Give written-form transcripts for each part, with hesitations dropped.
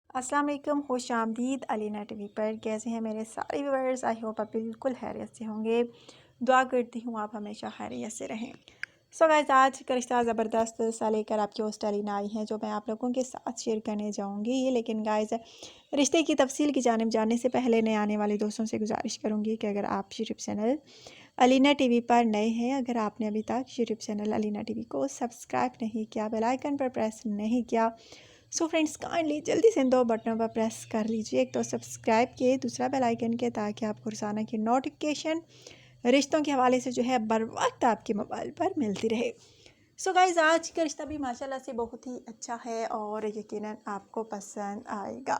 अस्सलाम वालेकुम, खुश आमदीद अलीना टीवी पर। कैसे हैं मेरे सारे व्यूअर्स? आई होप आप बिल्कुल खैरियत से होंगे। दुआ करती हूँ आप हमेशा खैरियत से रहें। सो गाइस, आज का रिश्ता ज़बरदस्त सा लेकर आपकी होस्ट अलीना आई हैं, जो मैं आप लोगों के साथ शेयर करने जाऊँगी। लेकिन गाइस, रिश्ते की तफसील की जानिब जाने से पहले नए आने वाले दोस्तों से गुजारिश करूँगी कि अगर आप यूट्यूब चैनल अलीना टीवी पर नए हैं, अगर आपने अभी तक यूट्यूब चैनल अलीना टीवी को सब्सक्राइब नहीं किया, बेल आइकन पर प्रेस नहीं किया, सो फ्रेंड्स काइंडली जल्दी से इन दो बटनों पर प्रेस कर लीजिए। एक तो सब्सक्राइब के, दूसरा बेल आइकन के, ताकि आपको रोज़ाना की नोटिफिकेशन रिश्तों के हवाले से जो है बर वक्त आपके मोबाइल पर मिलती रहे। सो गाइस, आज का रिश्ता भी माशाल्लाह से बहुत ही अच्छा है और यकीनन आपको पसंद आएगा।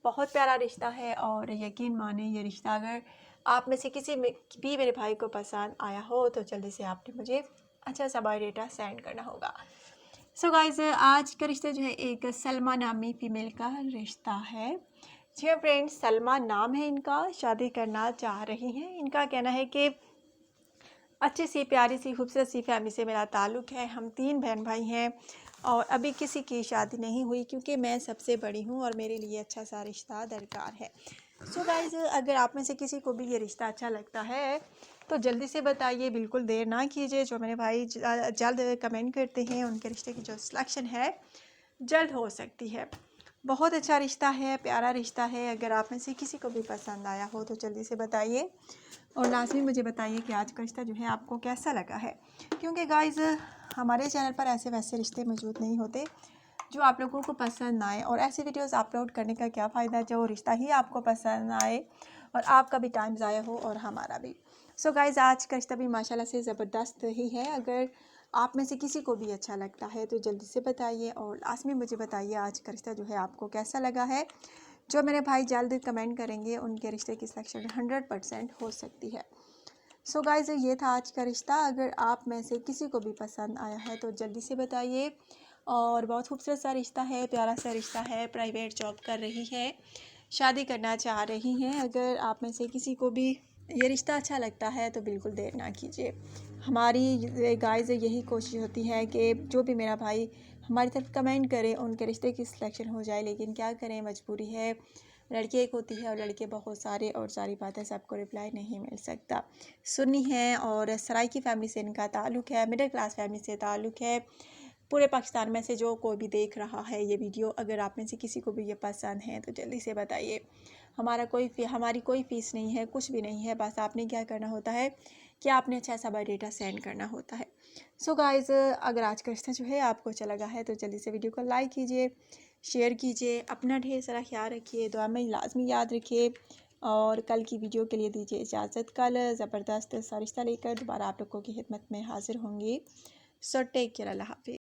बहुत प्यारा रिश्ता है और यकीन माने ये रिश्ता अगर आप में से किसी में भी मेरे भाई को पसंद आया हो तो जल्दी से आपने मुझे अच्छा सा बायोडाटा सेंड करना होगा। सो गाइस, आज का रिश्ता जो है एक सलमा नामी फ़ीमेल का रिश्ता है। जी हाँ फ्रेंड्स, सलमा नाम है इनका, शादी करना चाह रही हैं। इनका कहना है कि अच्छी सी प्यारी सी खूबसूरत सी फैमिली से मेरा ताल्लुक़ है। हम 3 बहन भाई हैं और अभी किसी की शादी नहीं हुई क्योंकि मैं सबसे बड़ी हूँ और मेरे लिए अच्छा सा रिश्ता दरकार है। सो गाइस, अगर आप में से किसी को भी ये रिश्ता अच्छा लगता है तो जल्दी से बताइए, बिल्कुल देर ना कीजिए। जो मेरे भाई जल्द कमेंट करते हैं उनके रिश्ते की जो सिलेक्शन है जल्द हो सकती है। बहुत अच्छा रिश्ता है, प्यारा रिश्ता है। अगर आप में से किसी को भी पसंद आया हो तो जल्दी से बताइए और लाजमी मुझे बताइए कि आज का रिश्ता जो है आपको कैसा लगा है। क्योंकि गाइस, हमारे चैनल पर ऐसे वैसे रिश्ते मौजूद नहीं होते जो आप लोगों को पसंद आए, और ऐसे वीडियोस अपलोड करने का क्या फ़ायदा जो रिश्ता ही आपको पसंद आए और आपका भी टाइम ज़ाया हो और हमारा भी। सो गाइस, आज का रिश्ता भी माशाल्लाह से ज़बरदस्त ही है। अगर आप में से किसी को भी अच्छा लगता है तो जल्दी से बताइए और लाजमी मुझे बताइए आज का रिश्ता जो है आपको कैसा लगा है। जो मेरे भाई जल्द कमेंट करेंगे उनके रिश्ते की सिलेक्शन 100% हो सकती है। सो गाइस, ये था आज का रिश्ता। अगर आप में से किसी को भी पसंद आया है तो जल्दी से बताइए। और बहुत खूबसूरत सा रिश्ता है, प्यारा सा रिश्ता है। प्राइवेट जॉब कर रही है, शादी करना चाह रही हैं। अगर आप में से किसी को भी ये रिश्ता अच्छा लगता है तो बिल्कुल देर ना कीजिए। हमारी गाइस यही कोशिश होती है कि जो भी मेरा भाई हमारी तरफ कमेंट करे उनके रिश्ते की सिलेक्शन हो जाए, लेकिन क्या करें, मजबूरी है। लड़की एक होती है और लड़के बहुत सारे, और सारी बातें सबको रिप्लाई नहीं मिल सकता। सुन्नी है और सराइकी फैमिली से इनका ताल्लुक़ है, मिडिल क्लास फैमिली से ताल्लुक़ है। पूरे पाकिस्तान में से जो कोई भी देख रहा है ये वीडियो, अगर आप में से किसी को भी ये पसंद है तो जल्दी से बताइए। हमारी कोई फ़ीस नहीं है, कुछ भी नहीं है। बस आपने क्या करना होता है कि आपने अच्छा सा बायोडाटा सेंड करना होता है। सो गाइस, अगर आज का रिश्ता जो है आपको अच्छा लगा है तो जल्दी से वीडियो को लाइक कीजिए, शेयर कीजिए। अपना ढेर सारा ख्याल रखिए, दुआ में लाजमी याद रखिए। और कल की वीडियो के लिए दीजिए इजाज़त। कल ज़बरदस्त सा रिश्ता लेकर दोबारा आप लोगों की खिदमत में हाजिर होंगी। सो टेक केयर, अल्लाह हाफिज़।